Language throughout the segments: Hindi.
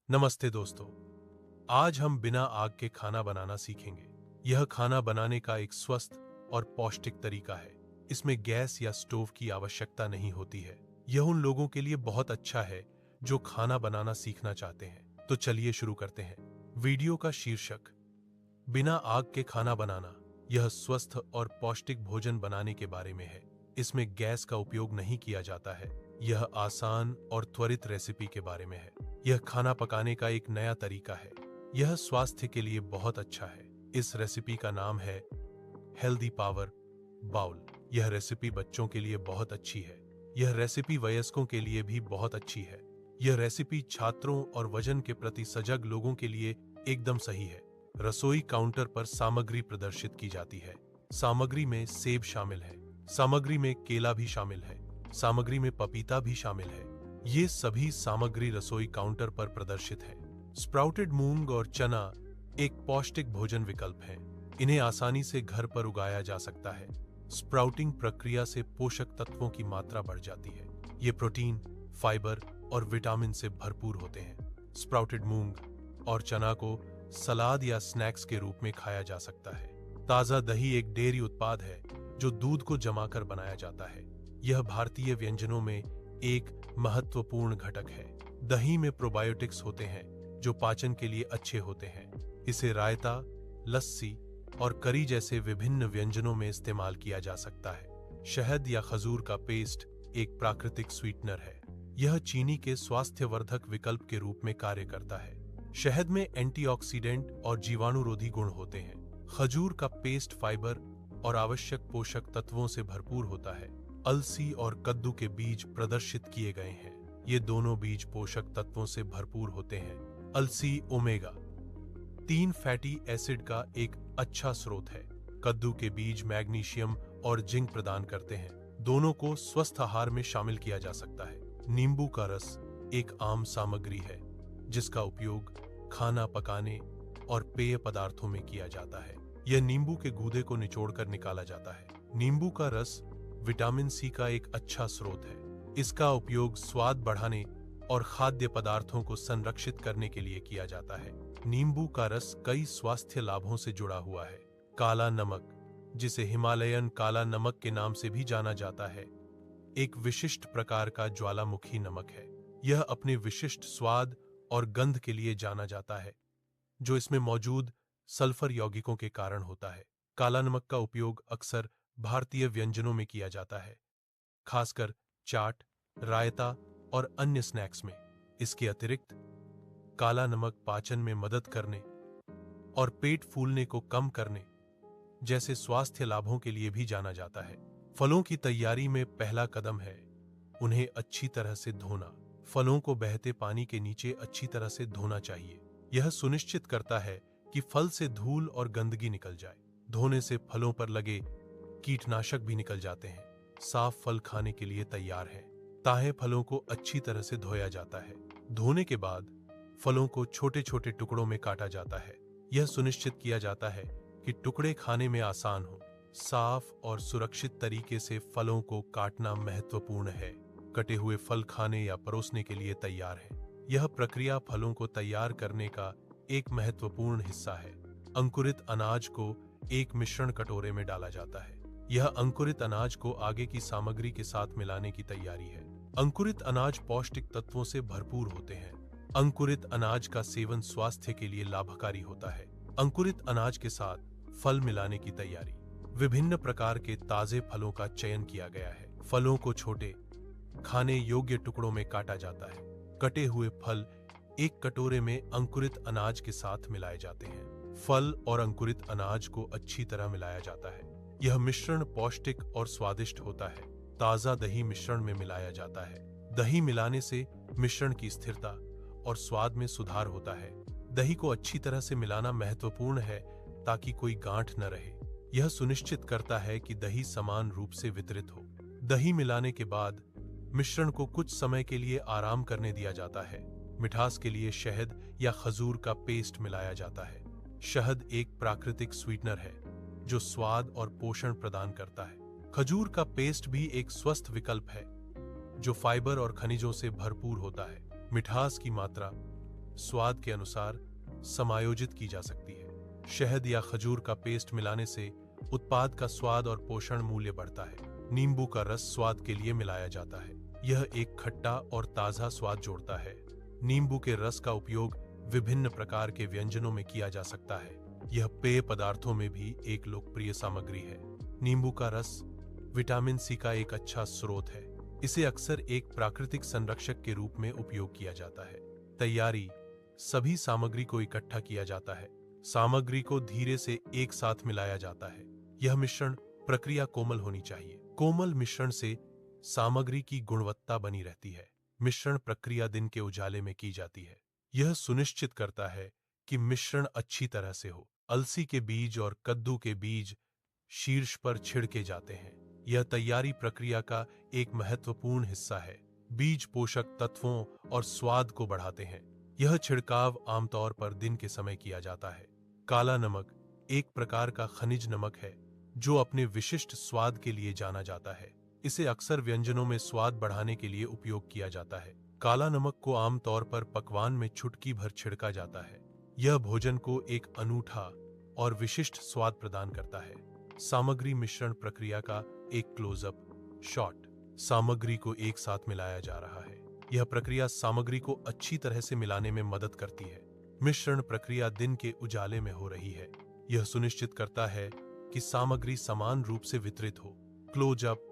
नमस्ते दोस्तों। आज हम बिना आग के खाना बनाना सीखेंगे। यह खाना बनाने का एक स्वस्थ और पौष्टिक तरीका है। इसमें गैस या स्टोव की आवश्यकता नहीं होती है। यह उन लोगों के लिए बहुत अच्छा है जो खाना बनाना सीखना चाहते हैं। तो चलिए शुरू करते हैं। वीडियो का शीर्षक बिना आग के खाना बनाना। यह स्वस्थ और पौष्टिक भोजन बनाने के बारे में है। इसमें गैस का उपयोग नहीं किया जाता है। यह आसान और त्वरित रेसिपी के बारे में है। यह खाना पकाने का एक नया तरीका है। यह स्वास्थ्य के लिए बहुत अच्छा है। इस रेसिपी का नाम है हेल्दी पावर बाउल। यह रेसिपी बच्चों के लिए बहुत अच्छी है। यह रेसिपी वयस्कों के लिए भी बहुत अच्छी है। यह रेसिपी छात्रों और वजन के प्रति सजग लोगों के लिए एकदम सही है। रसोई काउंटर पर सामग्री प्रदर्शित की जाती है। सामग्री में सेब शामिल है। सामग्री में केला भी शामिल है। सामग्री में पपीता भी शामिल है। ये सभी सामग्री रसोई काउंटर पर प्रदर्शित है। स्प्राउटेड मूंग और चना एक पौष्टिक भोजन विकल्प है। इन्हें आसानी से घर पर उगाया जा सकता है। स्प्राउटिंग प्रक्रिया से पोषक तत्वों की मात्रा बढ़ जाती है। ये प्रोटीन, फाइबर और विटामिन से भरपूर होते हैं। स्प्राउटेड मूंग और चना को सलाद या स्नैक्स के रूप में खाया जा सकता है। ताजा दही एक डेयरी उत्पाद है जो दूध को जमाकर बनाया जाता है। यह भारतीय व्यंजनों में एक महत्वपूर्ण घटक है। दही में प्रोबायोटिक्स होते हैं जो पाचन के लिए अच्छे होते हैं। इसे रायता, लस्सी और करी जैसे विभिन्न व्यंजनों में इस्तेमाल किया जा सकता है। शहद या खजूर का पेस्ट एक प्राकृतिक स्वीटनर है। यह चीनी के स्वास्थ्यवर्धक विकल्प के रूप में कार्य करता है। शहद में एंटीऑक्सीडेंट और जीवाणुरोधी गुण होते हैं। खजूर का पेस्ट फाइबर और आवश्यक पोषक तत्वों से भरपूर होता है। अलसी और कद्दू के बीज प्रदर्शित किए गए हैं। ये दोनों बीज पोषक तत्वों से भरपूर होते हैं। अलसी ओमेगा 3 फैटी एसिड का एक अच्छा स्रोत है। कद्दू के बीज मैग्नीशियम और जिंक प्रदान करते हैं। दोनों को स्वस्थ आहार में शामिल किया जा सकता है। नींबू का रस एक आम सामग्री है जिसका उपयोग खाना पकाने और पेय पदार्थों में किया जाता है। यह नींबू के गूदे को निचोड़कर निकाला जाता है। नींबू का रस विटामिन सी का एक अच्छा स्रोत है। इसका उपयोग स्वाद बढ़ाने और खाद्य पदार्थों को संरक्षित करने के लिए किया जाता है। नींबू का रस कई स्वास्थ्य लाभों से जुड़ा हुआ है। काला नमक, जिसे हिमालयन काला नमक के नाम से भी जाना जाता है, एक विशिष्ट प्रकार का ज्वालामुखी नमक है। यह अपने विशिष्ट स्वाद और गंध के लिए जाना जाता है जो इसमें मौजूद सल्फर यौगिकों के कारण होता है। काला नमक का उपयोग अक्सर भारतीय व्यंजनों में किया जाता है, खासकर चाट, रायता और अन्य स्नैक्स में। इसके अतिरिक्त काला नमक पाचन में मदद करने और पेट फूलने को कम करने जैसे स्वास्थ्य लाभों के लिए भी जाना जाता है। फलों की तैयारी में पहला कदम है उन्हें अच्छी तरह से धोना। फलों को बहते पानी के नीचे अच्छी तरह से धोना चाहिए। यह सुनिश्चित करता है कि फल से धूल और गंदगी निकल जाए। धोने से फलों पर लगे कीटनाशक भी निकल जाते हैं। साफ फल खाने के लिए तैयार है। ताजे फलों को अच्छी तरह से धोया जाता है। धोने के बाद फलों को छोटे छोटे टुकड़ों में काटा जाता है। यह सुनिश्चित किया जाता है कि टुकड़े खाने में आसान हो। साफ और सुरक्षित तरीके से फलों को काटना महत्वपूर्ण है। कटे हुए फल खाने या परोसने के लिए तैयार है। यह प्रक्रिया फलों को तैयार करने का एक महत्वपूर्ण हिस्सा है। अंकुरित अनाज को एक मिश्रण कटोरे में डाला जाता है। यह अंकुरित अनाज को आगे की सामग्री के साथ मिलाने की तैयारी है। अंकुरित अनाज पौष्टिक तत्वों से भरपूर होते हैं। अंकुरित अनाज का सेवन स्वास्थ्य के लिए लाभकारी होता है। अंकुरित अनाज के साथ फल मिलाने की तैयारी। विभिन्न प्रकार के ताजे फलों का चयन किया गया है। फलों को छोटे खाने योग्य टुकड़ों में काटा जाता है। कटे हुए फल एक कटोरे में अंकुरित अनाज के साथ मिलाए जाते हैं। फल और अंकुरित अनाज को अच्छी तरह मिलाया जाता है। यह मिश्रण पौष्टिक और स्वादिष्ट होता है। ताजा दही मिश्रण में मिलाया जाता है। दही मिलाने से मिश्रण की स्थिरता और स्वाद में सुधार होता है। दही को अच्छी तरह से मिलाना महत्वपूर्ण है ताकि कोई गांठ न रहे। यह सुनिश्चित करता है कि दही समान रूप से वितरित हो। दही मिलाने के बाद मिश्रण को कुछ समय के लिए आराम करने दिया जाता है। मिठास के लिए शहद या खजूर का पेस्ट मिलाया जाता है। शहद एक प्राकृतिक स्वीटनर है जो स्वाद और पोषण प्रदान करता है। खजूर का पेस्ट भी एक स्वस्थ विकल्प है जो फाइबर और खनिजों से भरपूर होता है। मिठास की मात्रा स्वाद के अनुसार समायोजित की जा सकती है। शहद या खजूर का पेस्ट मिलाने से उत्पाद का स्वाद और पोषण मूल्य बढ़ता है। नींबू का रस स्वाद के लिए मिलाया जाता है। यह एक खट्टा और ताज़ा स्वाद जोड़ता है। नींबू के रस का उपयोग विभिन्न प्रकार के व्यंजनों में किया जा सकता है। यह पेय पदार्थों में भी एक लोकप्रिय सामग्री है। नींबू का रस विटामिन सी का एक अच्छा स्रोत है। इसे अक्सर एक प्राकृतिक संरक्षक के रूप में उपयोग किया जाता है। तैयारी: सभी सामग्री को इकट्ठा किया जाता है। सामग्री को धीरे से एक साथ मिलाया जाता है। यह मिश्रण प्रक्रिया कोमल होनी चाहिए। कोमल मिश्रण से सामग्री की गुणवत्ता बनी रहती है। मिश्रण प्रक्रिया दिन के उजाले में की जाती है। यह सुनिश्चित करता है कि मिश्रण अच्छी तरह से हो। अलसी के बीज और कद्दू के बीज शीर्ष पर छिड़के जाते हैं। यह तैयारी प्रक्रिया का एक महत्वपूर्ण हिस्सा है। बीज पोषक तत्वों और स्वाद को बढ़ाते हैं। यह छिड़काव आमतौर पर दिन के समय किया जाता है। काला नमक एक प्रकार का खनिज नमक है जो अपने विशिष्ट स्वाद के लिए जाना जाता है। इसे अक्सर व्यंजनों में स्वाद बढ़ाने के लिए उपयोग किया जाता है। काला नमक को आमतौर पर पकवान में चुटकी भर छिड़का जाता है। यह भोजन को एक अनूठा और विशिष्ट स्वाद प्रदान करता है। सामग्री मिश्रण प्रक्रिया का एक क्लोजअप शॉट। सामग्री को एक साथ मिलाया जा रहा है। यह प्रक्रिया सामग्री को अच्छी तरह से मिलाने में मदद करती है। मिश्रण प्रक्रिया दिन के उजाले में हो रही है। यह सुनिश्चित करता है कि सामग्री समान रूप से वितरित हो। क्लोजअप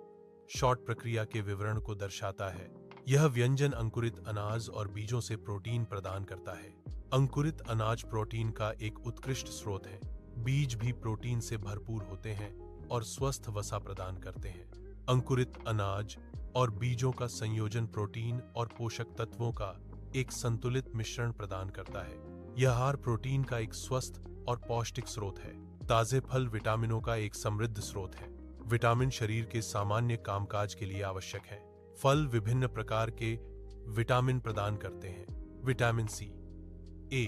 शॉट प्रक्रिया के विवरण को दर्शाता है। यह व्यंजन अंकुरित अनाज और बीजों से प्रोटीन प्रदान करता है। अंकुरित अनाज प्रोटीन का एक उत्कृष्ट स्रोत है। बीज भी प्रोटीन से भरपूर होते हैं और स्वस्थ वसा प्रदान करते हैं। अंकुरित अनाज और बीजों का संयोजन प्रोटीन और पोषक तत्वों का एक संतुलित मिश्रण प्रदान करता है। यह आहार प्रोटीन का एक स्वस्थ और पौष्टिक स्रोत है। ताजे फल विटामिनों का एक समृद्ध स्रोत है। विटामिन शरीर के सामान्य कामकाज के लिए आवश्यक है। फल विभिन्न प्रकार के विटामिन प्रदान करते हैं। विटामिन सी, ए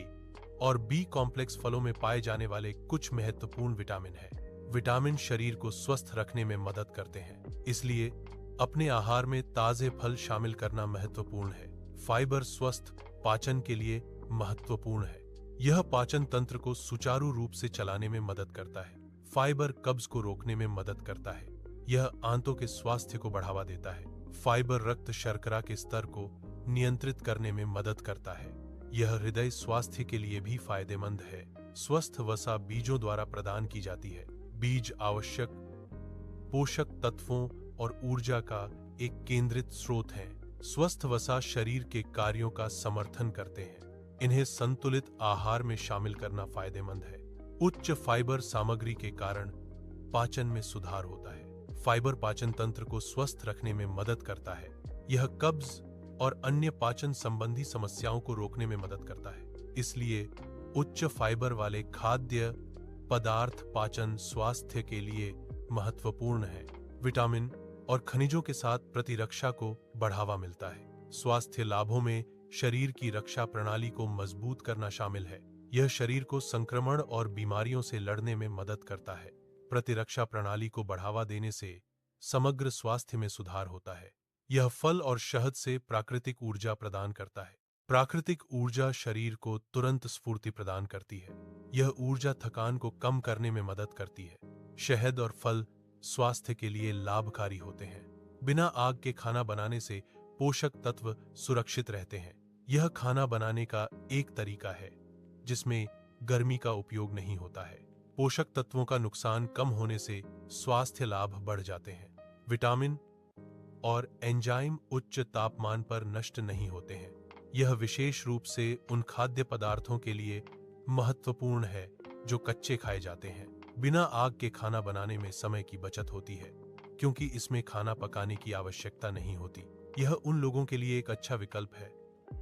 और बी कॉम्प्लेक्स फलों में पाए जाने वाले कुछ महत्वपूर्ण विटामिन हैं। विटामिन शरीर को स्वस्थ रखने में मदद करते हैं, इसलिए अपने आहार में ताजे फल शामिल करना महत्वपूर्ण है। फाइबर स्वस्थ पाचन के लिए महत्वपूर्ण है। यह पाचन तंत्र को सुचारू रूप से चलाने में मदद करता है। फाइबर कब्ज को रोकने में मदद करता है। यह आंतों के स्वास्थ्य को बढ़ावा देता है। फाइबर रक्त शर्करा के स्तर को नियंत्रित करने में मदद करता है। यह हृदय स्वास्थ्य के लिए भी फायदेमंद है। स्वस्थ वसा बीजों द्वारा प्रदान की जाती है। बीज आवश्यक पोषक तत्वों और ऊर्जा का एक केंद्रित स्रोत है। स्वस्थ वसा शरीर के कार्यों का समर्थन करते हैं। इन्हें संतुलित आहार में शामिल करना फायदेमंद है। उच्च फाइबर सामग्री के कारण पाचन में सुधार होता है। फाइबर पाचन तंत्र को स्वस्थ रखने में मदद करता है। यह कब्ज और अन्य पाचन संबंधी समस्याओं को रोकने में मदद करता है। इसलिए उच्च फाइबर वाले खाद्य पदार्थ पाचन स्वास्थ्य के लिए महत्वपूर्ण है। विटामिन और खनिजों के साथ प्रतिरक्षा को बढ़ावा मिलता है। स्वास्थ्य लाभों में शरीर की रक्षा प्रणाली को मजबूत करना शामिल है। यह शरीर को संक्रमण और बीमारियों से लड़ने में मदद करता है। प्रतिरक्षा प्रणाली को बढ़ावा देने से समग्र स्वास्थ्य में सुधार होता है। यह फल और शहद से प्राकृतिक ऊर्जा प्रदान करता है। प्राकृतिक ऊर्जा शरीर को तुरंत स्फूर्ति प्रदान करती है। यह ऊर्जा थकान को कम करने में मदद करती है। शहद और फल स्वास्थ्य के लिए लाभकारी होते हैं। बिना आग के खाना बनाने से पोषक तत्व सुरक्षित रहते हैं। यह खाना बनाने का एक तरीका है जिसमें गर्मी का उपयोग नहीं होता है। पोषक तत्वों का नुकसान कम होने से स्वास्थ्य लाभ बढ़ जाते हैं। विटामिन और एंजाइम उच्च तापमान पर नष्ट नहीं होते हैं। यह विशेष रूप से उन खाद्य पदार्थों के लिए महत्वपूर्ण है जो कच्चे खाए जाते हैं। बिना आग के खाना बनाने में समय की बचत होती है क्योंकि इसमें खाना पकाने की आवश्यकता नहीं होती। यह उन लोगों के लिए एक अच्छा विकल्प है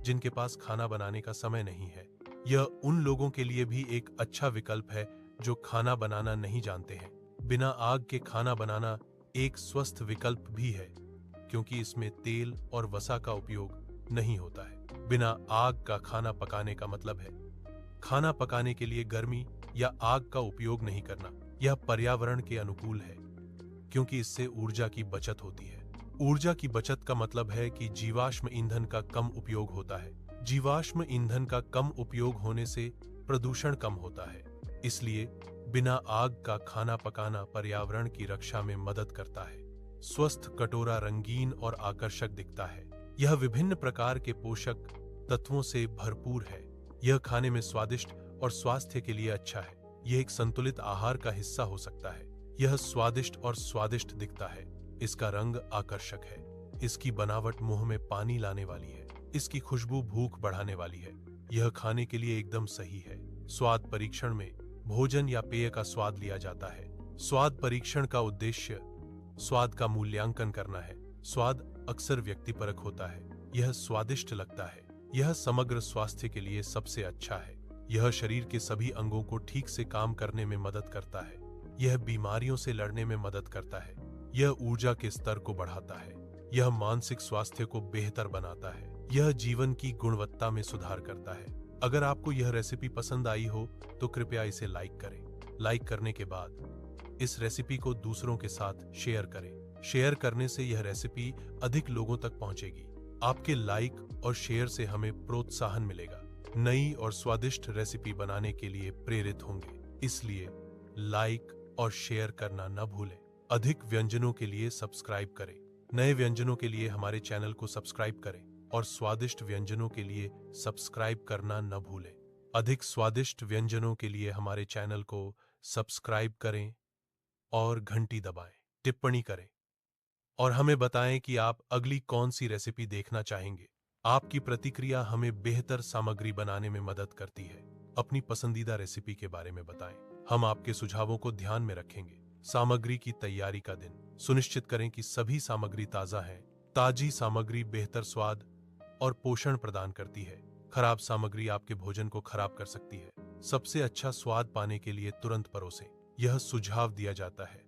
जिनके पास खाना बनाने का समय नहीं है। यह उन लोगों के लिए भी एक अच्छा विकल्प है जो खाना बनाना नहीं जानते हैं। बिना आग के खाना बनाना एक स्वस्थ विकल्प भी है क्योंकि इसमें तेल और वसा का उपयोग नहीं होता है। बिना आग का खाना पकाने का मतलब है खाना पकाने के लिए गर्मी या आग का उपयोग नहीं करना। यह पर्यावरण के अनुकूल है क्योंकि इससे ऊर्जा की बचत होती है। ऊर्जा की बचत का मतलब है कि जीवाश्म ईंधन का कम उपयोग होता है। जीवाश्म ईंधन का कम उपयोग होने से प्रदूषण कम होता है, इसलिए बिना आग का खाना पकाना पर्यावरण की रक्षा में मदद करता है। स्वस्थ कटोरा रंगीन और आकर्षक दिखता है। यह विभिन्न प्रकार के पोषक तत्वों से भरपूर है। यह खाने में स्वादिष्ट और स्वास्थ्य के लिए अच्छा है। यह एक संतुलित आहार का हिस्सा हो सकता है। यह स्वादिष्ट और स्वादिष्ट दिखता है। इसका रंग आकर्षक है। इसकी बनावट मुंह में पानी लाने वाली है। इसकी खुशबू भूख बढ़ाने वाली है। यह खाने के लिए एकदम सही है। स्वाद परीक्षण में भोजन या पेय का स्वाद लिया जाता है। स्वाद परीक्षण का उद्देश्य स्वाद का मूल्यांकन करना है। स्वाद अक्सर व्यक्तिपरक होता है। यह स्वादिष्ट लगता है। यह समग्र स्वास्थ्य के लिए सबसे अच्छा है। यह शरीर के सभी अंगों को ठीक से काम करने में मदद करता है। यह बीमारियों से लड़ने में मदद करता है। यह ऊर्जा के स्तर को बढ़ाता है। यह मानसिक स्वास्थ्य को बेहतर बनाता है। यह जीवन की गुणवत्ता में सुधार करता है। अगर आपको यह रेसिपी पसंद आई हो तो कृपया इसे लाइक करें। लाइक करने के बाद इस रेसिपी को दूसरों के साथ शेयर करें। शेयर करने से यह रेसिपी अधिक लोगों तक पहुंचेगी। आपके लाइक और शेयर से हमें प्रोत्साहन मिलेगा। नई और स्वादिष्ट रेसिपी बनाने के लिए प्रेरित होंगे। इसलिए लाइक और शेयर करना न भूलें। अधिक व्यंजनों के लिए सब्सक्राइब करें। नए व्यंजनों के लिए हमारे चैनल को सब्सक्राइब करें और स्वादिष्ट व्यंजनों के लिए सब्सक्राइब करना न भूलें। अधिक स्वादिष्ट व्यंजनों के लिए हमारे चैनल को सब्सक्राइब करें और घंटी दबाएं। टिप्पणी करें और हमें बताएं कि आप अगली कौन सी रेसिपी देखना चाहेंगे। आपकी प्रतिक्रिया हमें बेहतर सामग्री बनाने में मदद करती है। अपनी पसंदीदा रेसिपी के बारे में बताएं। हम आपके सुझावों को ध्यान में रखेंगे। सामग्री की तैयारी का दिन सुनिश्चित करें कि सभी सामग्री ताजा है। ताजी सामग्री बेहतर स्वाद और पोषण प्रदान करती है। खराब सामग्री आपके भोजन को खराब कर सकती है। सबसे अच्छा स्वाद पाने के लिए तुरंत परोसें। यह सुझाव दिया जाता है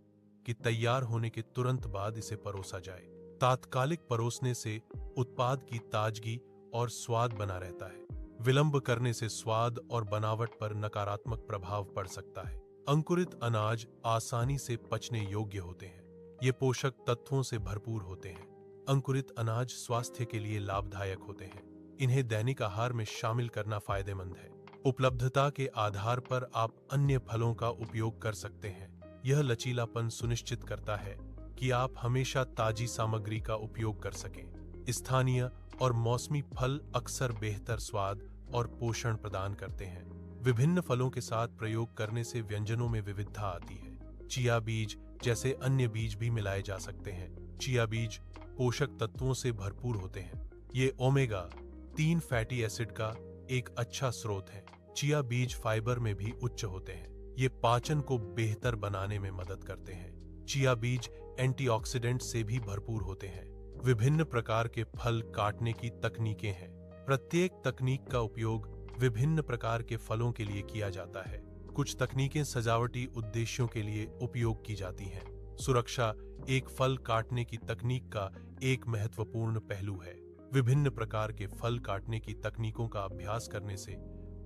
कि तैयार होने के तुरंत बाद इसे परोसा जाए। तात्कालिक परोसने से उत्पाद की ताजगी और स्वाद बना रहता है। विलंब करने से स्वाद और बनावट पर नकारात्मक प्रभाव पड़ सकता है। अंकुरित अनाज आसानी से पचने योग्य होते हैं। ये पोषक तत्वों से भरपूर होते हैं। अंकुरित अनाज स्वास्थ्य के लिए लाभदायक होते हैं। इन्हें दैनिक आहार में शामिल करना फायदेमंद है। उपलब्धता के आधार पर आप अन्य फलों का उपयोग कर सकते हैं। यह लचीलापन सुनिश्चित करता है कि आप हमेशा ताजी सामग्री का उपयोग कर सकें। स्थानीय और मौसमी फल अक्सर बेहतर स्वाद और पोषण प्रदान करते हैं। विभिन्न फलों के साथ प्रयोग करने से व्यंजनों में विविधता आती है। चिया बीज जैसे अन्य बीज भी मिलाए जा सकते हैं। चिया बीज पोषक तत्वों से भरपूर होते हैं। ये ओमेगा-3 फैटी एसिड का एक अच्छा स्रोत है। चिया बीज फाइबर में भी उच्च होते हैं। ये पाचन को बेहतर बनाने में मदद करते हैं। चिया बीज एंटीऑक्सीडेंट से भी भरपूर होते हैं। विभिन्न प्रकार के फल काटने की तकनीकें हैं। प्रत्येक तकनीक का उपयोग विभिन्न प्रकार के फलों के लिए किया जाता है। कुछ तकनीकें सजावटी उद्देश्यों के लिए उपयोग की जाती हैं। सुरक्षा एक फल काटने की तकनीक का एक महत्वपूर्ण पहलू है। विभिन्न प्रकार के फल काटने की तकनीकों का अभ्यास करने से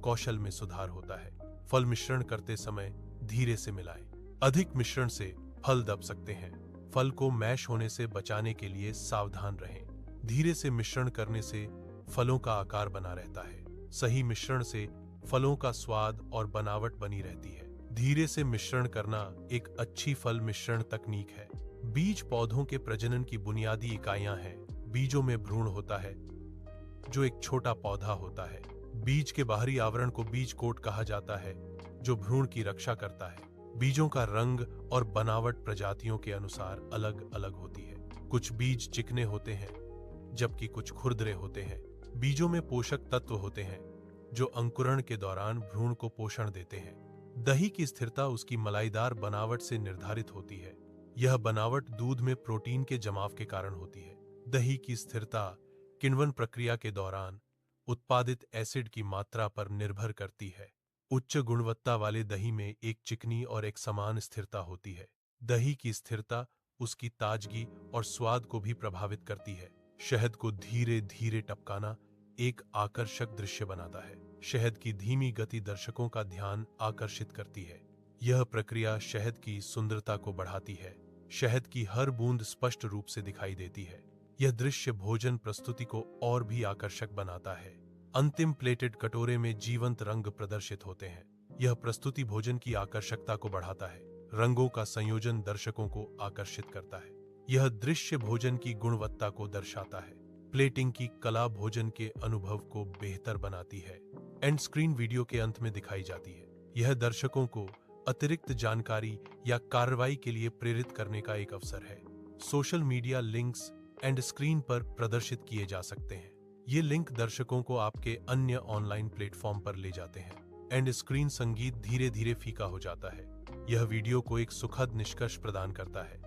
कौशल में सुधार होता है। फल मिश्रण करते समय धीरे से मिलाएं। अधिक मिश्रण से फल दब सकते हैं। फल को मैश होने से बचाने के लिए सावधान रहें। धीरे से मिश्रण करने से फलों का आकार बना रहता है। सही मिश्रण से फलों का स्वाद और बनावट बनी रहती है। धीरे से मिश्रण करना एक अच्छी फल मिश्रण तकनीक है। बीज पौधों के प्रजनन की बुनियादी इकाइयां हैं। बीजों में भ्रूण होता है, जो एक छोटा पौधा होता है। बीज के बाहरी आवरण को बीज कोट कहा जाता है, जो भ्रूण की रक्षा करता है। बीजों का रंग और बनावट प्रजातियों के अनुसार अलग अलग होती है। कुछ बीज चिकने होते हैं, जबकि कुछ खुरदरे होते हैं। बीजों में पोषक तत्व होते हैं, जो अंकुरण के दौरान भ्रूण को पोषण देते हैं। दही की स्थिरता उसकी मलाईदार बनावट से निर्धारित होती है। यह बनावट दूध में प्रोटीन के जमाव के कारण होती है। दही की स्थिरता किण्वन प्रक्रिया के दौरान उत्पादित एसिड की मात्रा पर निर्भर करती है। उच्च गुणवत्ता वाले दही में एक चिकनी और एक समान स्थिरता होती है। दही की स्थिरता उसकी ताजगी और स्वाद को भी प्रभावित करती है। शहद को धीरे धीरे टपकाना एक आकर्षक दृश्य बनाता है। शहद की धीमी गति दर्शकों का ध्यान आकर्षित करती है। यह प्रक्रिया शहद की सुंदरता को बढ़ाती है। शहद की हर बूंद स्पष्ट रूप से दिखाई देती है। यह दृश्य भोजन प्रस्तुति को और भी आकर्षक बनाता है। अंतिम प्लेटेड कटोरे में जीवंत रंग प्रदर्शित होते हैं। यह प्रस्तुति भोजन की आकर्षकता को बढ़ाता है। रंगों का संयोजन दर्शकों को आकर्षित करता है। यह दृश्य भोजन की गुणवत्ता को दर्शाता है। प्लेटिंग की कला भोजन के अनुभव को बेहतर बनाती है। एंड स्क्रीन वीडियो के अंत में दिखाई जाती है। यह दर्शकों को अतिरिक्त जानकारी या कार्रवाई के लिए प्रेरित करने का एक अवसर है। Social media links and screen पर प्रदर्शित किए जा सकते हैं। ये लिंक दर्शकों को आपके अन्य ऑनलाइन प्लेटफॉर्म पर ले जाते हैं। एंड स्क्रीन संगीत धीरे धीरे फीका हो जाता है। यह वीडियो को एक सुखद निष्कर्ष प्रदान करता है।